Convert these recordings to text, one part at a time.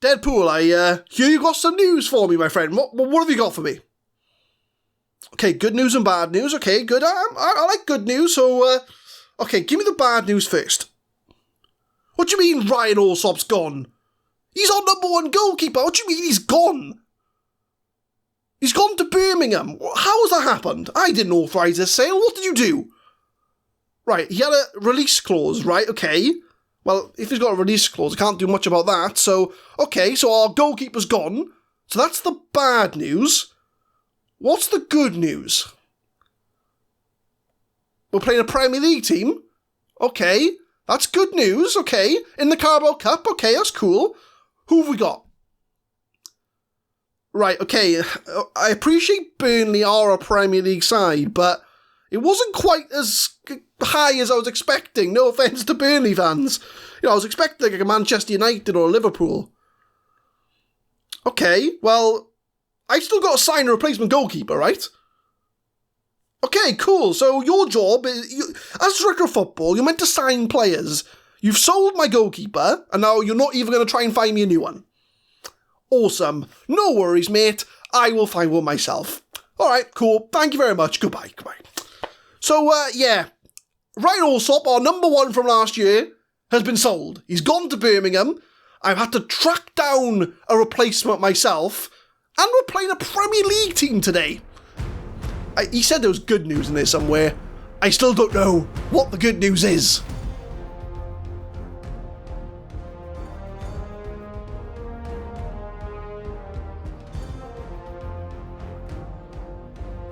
Deadpool, I hear you got some news for me, my friend. What have you got for me? Okay, good news and bad news. Okay, good. I like good news, so, okay, give me the bad news first. What do you mean Ryan Allsop's gone? He's our number one goalkeeper. What do you mean he's gone? He's gone to Birmingham. How has that happened? I didn't authorise this sale. What did you do? Right, he had a release clause, right? Okay. Well, if he's got a release clause, I can't do much about that. So, okay, so our goalkeeper's gone. So that's the bad news. What's the good news? We're playing a Premier League team. Okay, that's good news. Okay, in the Carabao Cup. Okay, that's cool. Who have we got? Right, okay, I appreciate Burnley are a Premier League side, but it wasn't quite as high as I was expecting. No offence to Burnley fans. You know, I was expecting like a Manchester United or a Liverpool. Okay, well, I still got to sign a replacement goalkeeper, right? Okay, cool. So your job is, as director of football, you're meant to sign players. You've sold my goalkeeper, and now you're not even going to try and find me a new one. Awesome. No worries, mate. I will find one myself. All right, cool. Thank you very much. Goodbye. So, yeah. Ryan Allsop, our number one from last year, has been sold. He's gone to Birmingham. I've had to track down a replacement myself, and we're playing a Premier League team today. He said there was good news in there somewhere. I still don't know what the good news is.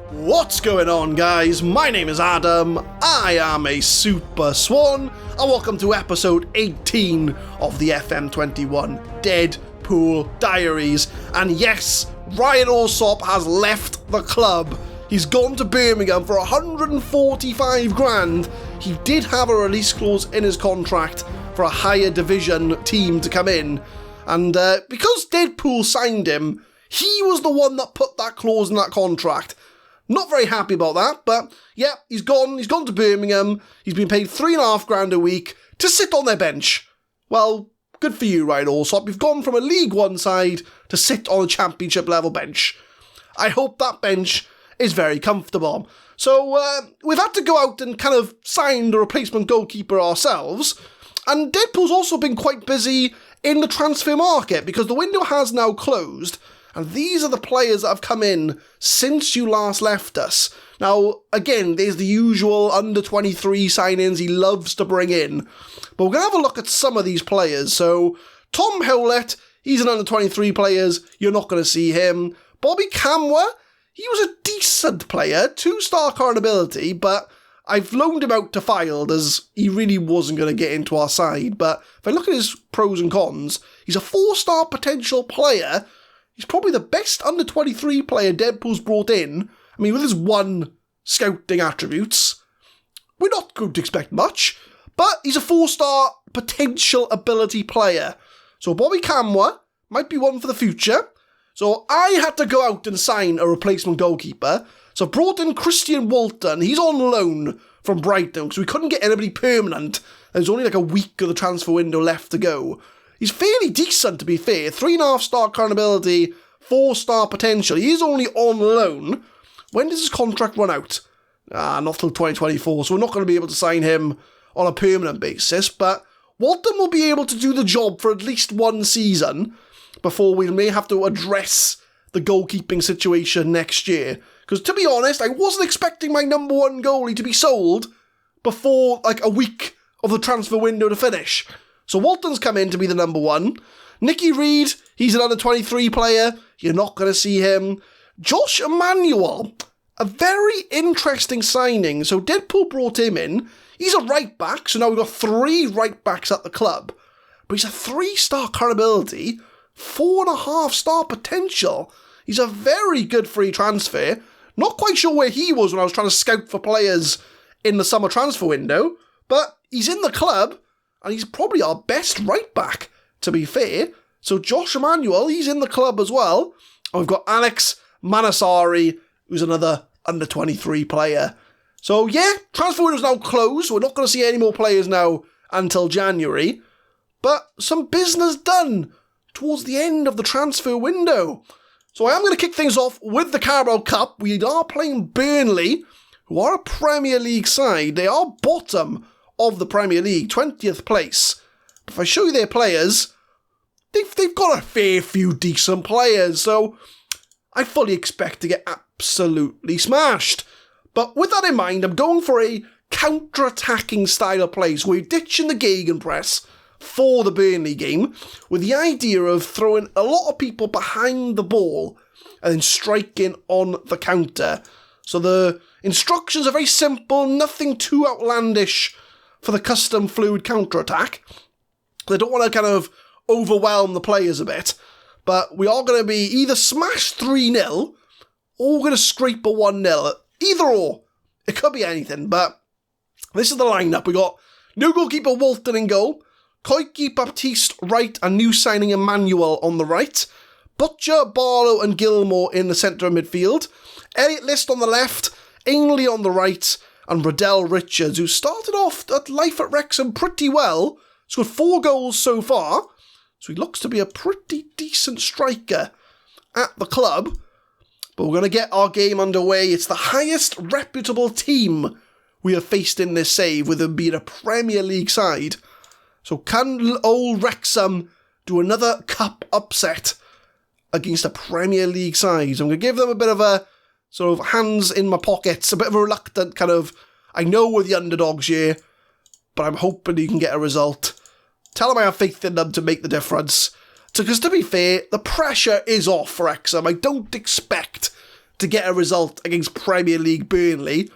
What's going on, guys? My name is Adam, I am a Super Swan, and welcome to episode 18 of the FM21 Deadpool Diaries. And yes, Ryan Allsop has left the club. He's gone to Birmingham for 145 grand. He did have a release clause in his contract for a higher division team to come in. And because Deadpool signed him, he was the one that put that clause in that contract. Not very happy about that, but yeah, he's gone to Birmingham. He's been paid £3.5 grand a week to sit on their bench. Well, good for you, Ryan Allsop. You've gone from a League One side to sit on a Championship level bench. I hope that bench is very comfortable. So we've had to go out and kind of sign the replacement goalkeeper ourselves. And Deadpool's also been quite busy in the transfer market because the window has now closed. And these are the players that have come in since you last left us. Now, again, there's the usual under-23 signings he loves to bring in. But we're going to have a look at some of these players. So, Tom Howlett, he's an under-23 player. You're not going to see him. Bobby Camwa, he was a decent player, 2-star current ability, but I've loaned him out to Fylde as he really wasn't going to get into our side. But if I look at his pros and cons, he's a 4-star potential player. He's probably the best under-23 player Deadpool's brought in. I mean, with his 1 scouting attributes, we're not going to expect much, but he's a 4-star potential ability player. So Bobby Camwa might be one for the future. So I had to go out and sign a replacement goalkeeper. So I brought in Christian Walton. He's on loan from Brighton because we couldn't get anybody permanent. There's only like a week of the transfer window left to go. He's fairly decent, to be fair. 3.5-star current ability, 4-star potential. He is only on loan. When does his contract run out? Not till 2024, so we're not going to be able to sign him on a permanent basis. But Walton will be able to do the job for at least 1 season before we may have to address the goalkeeping situation next year. Because to be honest, I wasn't expecting my number 1 goalie to be sold before like a week of the transfer window to finish. So Walton's come in to be the number 1. Nicky Reid, he's an under-23 player. You're not going to see him. Josh Emmanuel, a very interesting signing. So Deadpool brought him in. He's a right-back, so now we've got 3 right-backs at the club. But he's a 3-star current ability, 4.5-star potential. He's a very good free transfer. Not quite sure where he was when I was trying to scout for players in the summer transfer window, but he's in the club. And he's probably our best right-back, to be fair. So Josh Emmanuel, he's in the club as well. And we've got Alex Manasari, who's another under-23 player. So yeah, transfer window's now closed. We're not going to see any more players now until January. But some business done towards the end of the transfer window. So I am going to kick things off with the Carabao Cup. We are playing Burnley, who are a Premier League side. They are bottom of the Premier League, 20th place. But if I show you their players, they've got a fair few decent players, so I fully expect to get absolutely smashed. But with that in mind, I'm going for a counter-attacking style of play. So we're ditching the gegenpress for the Burnley game with the idea of throwing a lot of people behind the ball and then striking on the counter. So the instructions are very simple, nothing too outlandish for the custom fluid counter-attack. They don't want to kind of overwhelm the players a bit, but we are going to be either smash 3-0 or we're going to scrape a 1-0. Either or. It could be anything, but this is the lineup. We got new goalkeeper Walton in goal, Koiki, Baptiste right, and new signing Emmanuel on the right, Butcher, Barlow and Gilmore in the centre of midfield, Elliot List on the left, Ainley on the right, and Riddell Richards, who started off at life at Wrexham pretty well, scored 4 goals so far, so he looks to be a pretty decent striker at the club. But we're going to get our game underway. It's the highest reputable team we have faced in this save, with them being a Premier League side. So can old Wrexham do another cup upset against a Premier League side? So I'm going to give them a bit of a sort of hands in my pockets, a bit of a reluctant kind of, I know we're the underdogs here, but I'm hoping you can get a result. Tell them I have faith in them to make the difference. Because to be fair, the pressure is off for Wrexham. I don't expect to get a result against Premier League Burnley.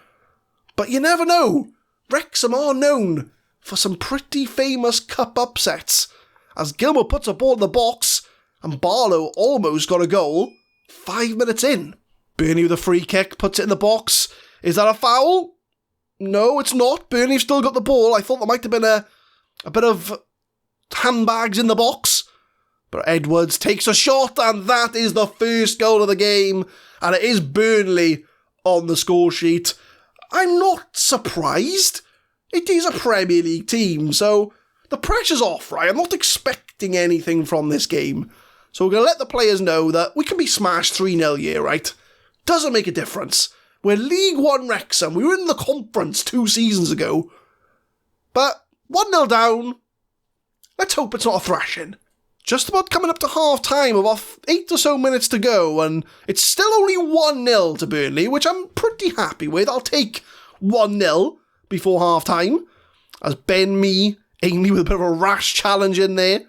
But you never know. Wrexham are known for some pretty famous cup upsets. As Gilmore puts a ball in the box and Barlow almost got a goal 5 minutes in. Burnley with a free kick, puts it in the box. Is that a foul? No, it's not. Burnley've still got the ball. I thought there might have been a bit of handbags in the box. But Edwards takes a shot, and that is the first goal of the game. And it is Burnley on the score sheet. I'm not surprised. It is a Premier League team, so the pressure's off, right? I'm not expecting anything from this game. So we're going to let the players know that we can be smashed 3-0 here, right? Doesn't make a difference. We're League One Wrexham. We were in the conference 2 seasons ago. But 1-0 down. Let's hope it's not a thrashing. Just about coming up to half-time, about 8 or so minutes to go, and it's still only 1-0 to Burnley, which I'm pretty happy with. I'll take 1-0 before half-time, as Ben Mee, Ainley with a bit of a rash challenge in there.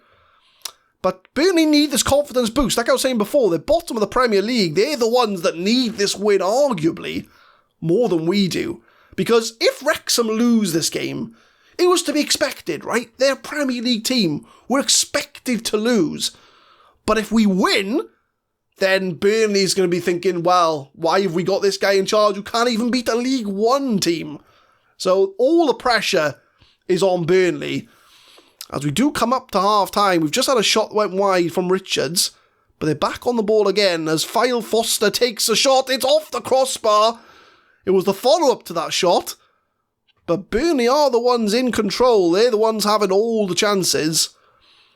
But Burnley need this confidence boost. Like I was saying before, they're bottom of the Premier League. They're the ones that need this win, arguably, more than we do. Because if Wrexham lose this game, it was to be expected, right? They're a Premier League team. We're expected to lose. But if we win, then Burnley's going to be thinking, well, why have we got this guy in charge who can't even beat a League One team? So all the pressure is on Burnley. As we do come up to half-time, we've just had a shot that went wide from Richards, but they're back on the ball again as Fyle Foster takes a shot. It's off the crossbar. It was the follow-up to that shot. But Burnley are the ones in control. They're the ones having all the chances.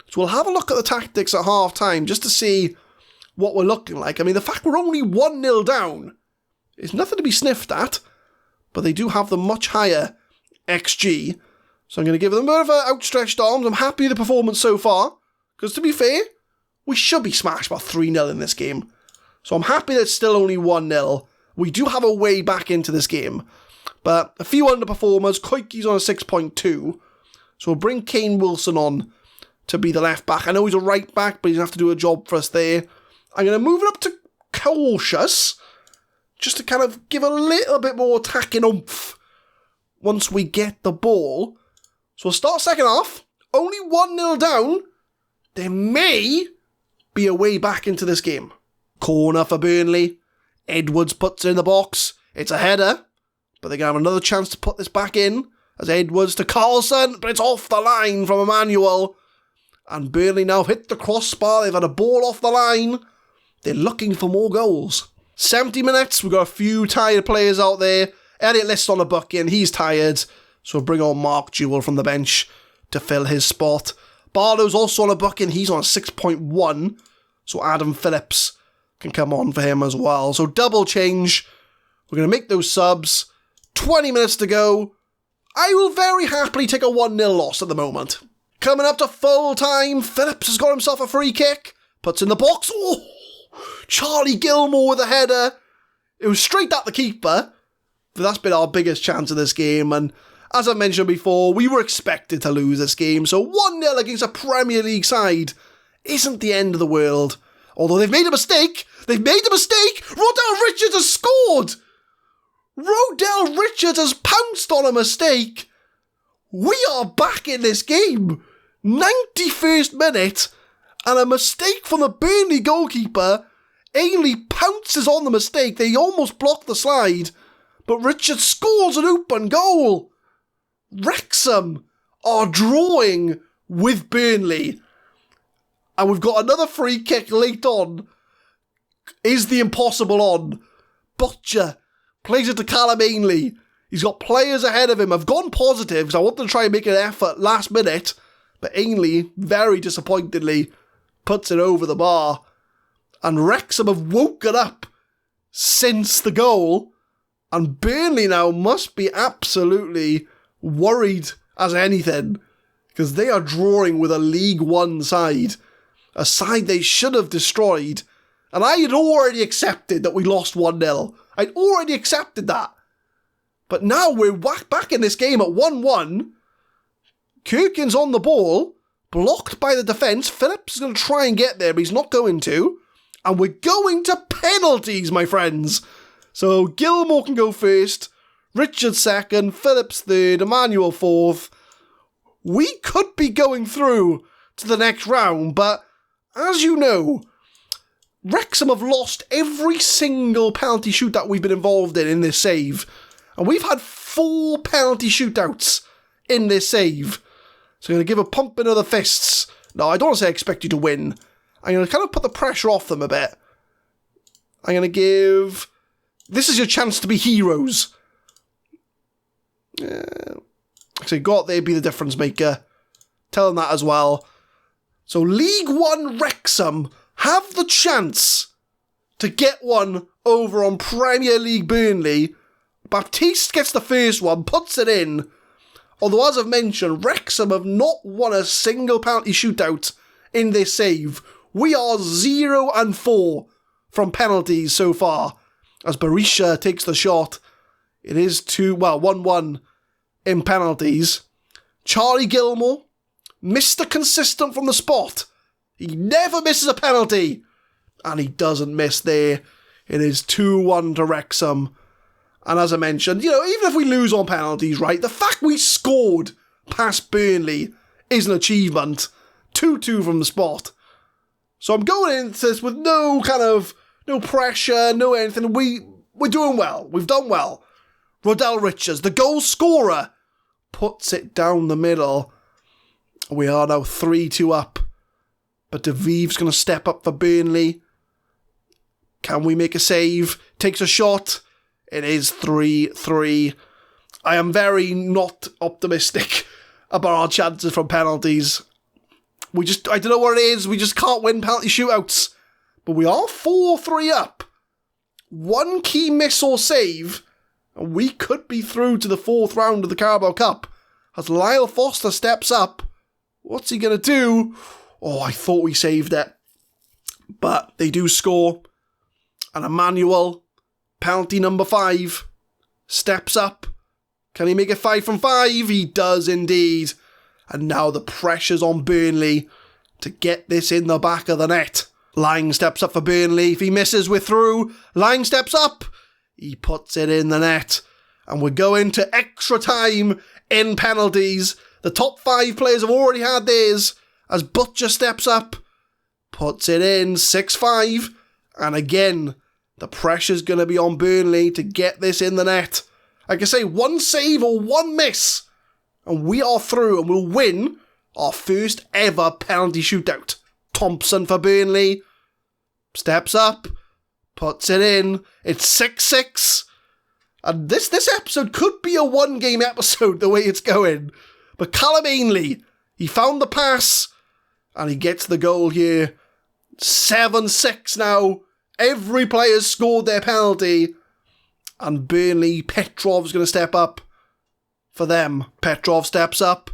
So we'll have a look at the tactics at half-time just to see what we're looking like. I mean, the fact we're only 1-0 down is nothing to be sniffed at, but they do have the much higher XG. So I'm going to give them a bit of outstretched arms. I'm happy with the performance so far, because to be fair, we should be smashed by 3-0 in this game. So I'm happy that it's still only 1-0. We do have a way back into this game. But a few underperformers. Koiki's on a 6.2. So we'll bring Kane Wilson on to be the left back. I know he's a right back, but he's going to have to do a job for us there. I'm going to move it up to cautious, just to kind of give a little bit more attacking oomph once we get the ball. So we'll start second half. Only 1-0 down. There may be a way back into this game. Corner for Burnley. Edwards puts it in the box. It's a header. But they're going to have another chance to put this back in. As Edwards to Carlson. But it's off the line from Emmanuel. And Burnley now hit the crossbar. They've had a ball off the line. They're looking for more goals. 70 minutes. We've got a few tired players out there. Elliot List on a bucket. He's tired. So we'll bring on Mark Jewell from the bench to fill his spot. Barlow's also on a booking. He's on a 6.1. So Adam Phillips can come on for him as well. So double change. We're going to make those subs. 20 minutes to go. I will very happily take a 1-0 loss at the moment. Coming up to full time. Phillips has got himself a free kick. Puts in the box. Oh, Charlie Gilmore with a header. It was straight at the keeper. But that's been our biggest chance of this game. And as I mentioned before, we were expected to lose this game. So 1-0 against a Premier League side isn't the end of the world. Although they've made a mistake. Rodell Richards has scored. Rodell Richards has pounced on a mistake. We are back in this game. 91st minute. And a mistake from the Burnley goalkeeper. Ainley pounces on the mistake. They almost blocked the slide. But Richards scores an open goal. Wrexham are drawing with Burnley. And we've got another free kick late on. Is the impossible on? Butcher plays it to Callum Ainley. He's got players ahead of him. I've gone positive because I wanted to try and make an effort last minute. But Ainley, very disappointingly, puts it over the bar. And Wrexham have woken up since the goal. And Burnley now must be absolutely worried as anything. Because they are drawing with a League One side. A side they should have destroyed. And I had already accepted that we lost 1-0. I'd already accepted that. But now we're back in this game at 1-1. Kirkin's on the ball. Blocked by the defence. Phillips is going to try and get there, but he's not going to. And we're going to penalties, my friends. So Gilmore can go first. Richards second. Phillips third. Emmanuel fourth. We could be going through to the next round, but as you know, Wrexham have lost every single penalty shootout we've been involved in this save. And we've had 4 penalty shootouts in this save. So I'm going to give a pumping of the fists. No, I don't want to say I expect you to win. I'm going to kind of put the pressure off them a bit. I'm going to give... This is your chance to be heroes. So go out there, be the difference maker. Tell them that as well. So League One Wrexham have the chance to get one over on Premier League Burnley. Baptiste gets the first one, puts it in. Although, as I've mentioned, Wrexham have not won a single penalty shootout in this save. We are 0-4 from penalties so far. As Berisha takes the shot, it is 1-1 in penalties. Charlie Gilmore, Mr. Consistent from the spot. He never misses a penalty. And he doesn't miss there. It is 2-1 to Wrexham. And as I mentioned, even if we lose on penalties, right, the fact we scored past Burnley is an achievement. 2-2 from the spot. So I'm going into this with no pressure, no anything. We're doing well. We've done well. Rodell Richards, the goal scorer, puts it down the middle. We are now 3-2 up. But Deviv's going to step up for Burnley. Can we make a save? Takes a shot. It is 3-3. I am very not optimistic about our chances from penalties. I don't know what it is. We just can't win penalty shootouts. But we are 4-3 up. One key miss or save, and we could be through to the 4th round of the Carabao Cup. As Lyle Foster steps up, what's he going to do? Oh, I thought we saved it. But they do score. And Emmanuel, penalty number 5, steps up. Can he make it 5 from 5? He does indeed. And now the pressure's on Burnley to get this in the back of the net. Lang steps up for Burnley. If he misses, we're through. Lang steps up. He puts it in the net. And we're going to extra time in penalties. The top 5 players have already had theirs. As Butcher steps up. Puts it in. 6-5. And again, the pressure's going to be on Burnley to get this in the net. Like I say, one save or one miss. And we are through and we'll win our first ever penalty shootout. Thompson for Burnley. Steps up. Puts it in. It's 6-6. And this episode could be a 1-game episode the way it's going. But Callum Ainley, he found the pass. And he gets the goal here. 7-6 now. Every player's scored their penalty. And Burnley, Petrov's going to step up for them. Petrov steps up.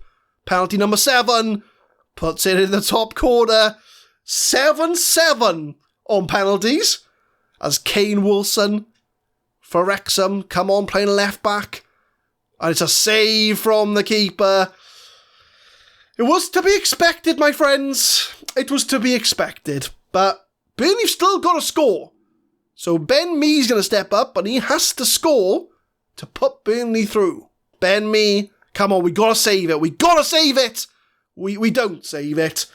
Penalty number 7. Puts it in the top corner. 7-7 on penalties. As Kane Wilson for Wrexham come on playing left back. And it's a save from the keeper. It was to be expected, my friends. It was to be expected. But Burnley've still got to score. So Ben Mee's going to step up, and he has to score to put Burnley through. Ben Mee, come on, we got to save it. We got to save it. We don't save it.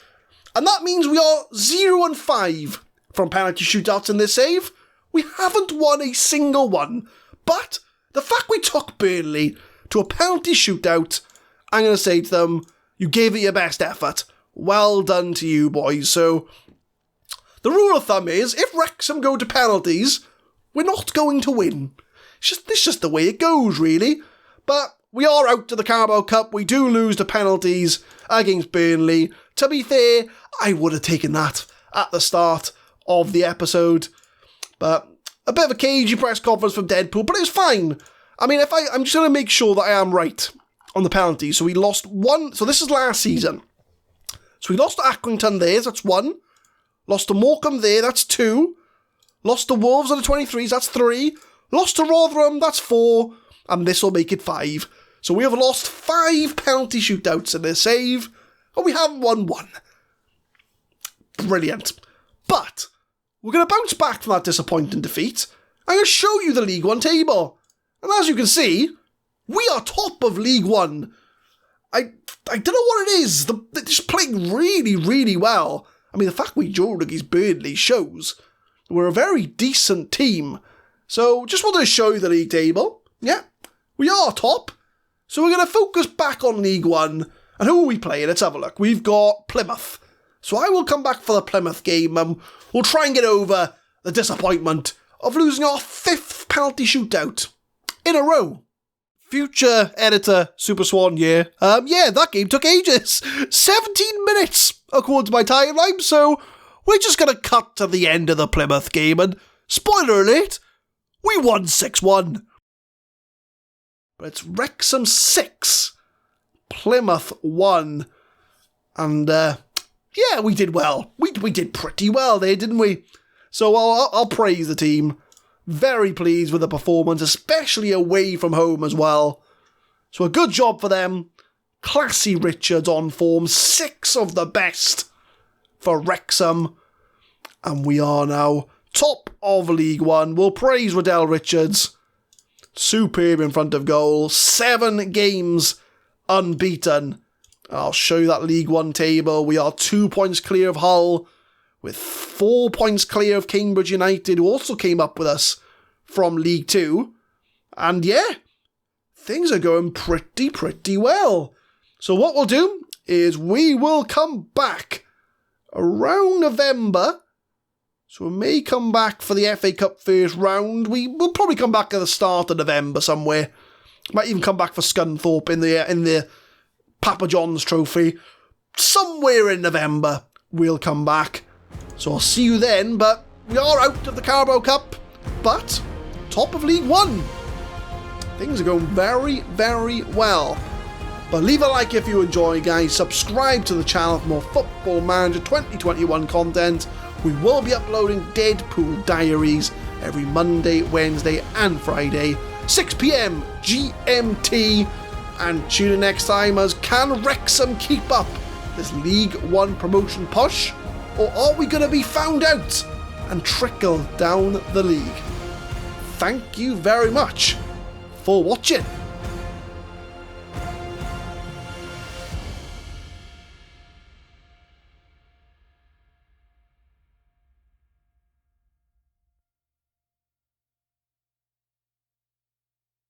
And that means we are 0-5 from penalty shootouts in this save. We haven't won a single one. But the fact we took Burnley to a penalty shootout, I'm going to say to them, you gave it your best effort. Well done to you, boys. So the rule of thumb is, if Wrexham go to penalties, we're not going to win. It's just the way it goes, really. But we are out to the Carabao Cup. We do lose the penalties against Burnley. To be fair, I would have taken that at the start of the episode. But a bit of a cagey press conference from Deadpool, but it's fine. I mean, I'm just going to make sure that I am right on the penalties. So we lost 1. So this is last season. So we lost to Accrington there, that's 1. Lost to Morecambe there, that's 2. Lost to Wolves under 23s, that's 3. Lost to Rotherham, that's 4. And this will make it 5. So we have lost 5 penalty shootouts in this save, and we haven't won 1. Brilliant. But we're going to bounce back from that disappointing defeat. I'm going to show you the League One table. And as you can see, we are top of League One. I don't know what it is. They're just playing really, really well. I mean, the fact we drew against Burnley shows we're a very decent team. So, just wanted to show you the league table. Yeah, we are top. So we're going to focus back on League One. And who are we playing? Let's have a look. We've got Plymouth. So I will come back for the Plymouth game. We'll try and get over the disappointment of losing our 5th penalty shootout in a row. Future editor, Super Swan, yeah, that game took ages. 17 minutes, according to my timeline, so we're just going to cut to the end of the Plymouth game, and spoiler alert, we won 6-1. But it's Wrexham 6, Plymouth 1, and yeah, we did well. We did pretty well there, didn't we? So I'll praise the team. Very pleased with the performance, especially away from home as well. So a good job for them. Classy Richards on form. 6 of the best for Wrexham. And we are now top of League One. We'll praise Riddell Richards. Superb in front of goal. 7 games unbeaten. I'll show you that League One table. We are 2 points clear of Hull, with 4 points clear of Cambridge United, who also came up with us from League 2. And yeah, things are going pretty well. So what we'll do is we will come back around November. So we may come back for the FA Cup first round. We will probably come back at the start of November somewhere. Might even come back for Scunthorpe in the Papa John's Trophy. Somewhere in November we'll come back. So I'll see you then, but we are out of the Carabao Cup, but top of League One. Things are going very well. But leave a like if you enjoy, guys. Subscribe to the channel for more Football Manager 2021 content. We will be uploading Deadpool Diaries every Monday, Wednesday and Friday, 6 PM GMT. And tune in next time as can Wrexham keep up this League One promotion push? Or are we going to be found out and trickle down the league? Thank you very much for watching.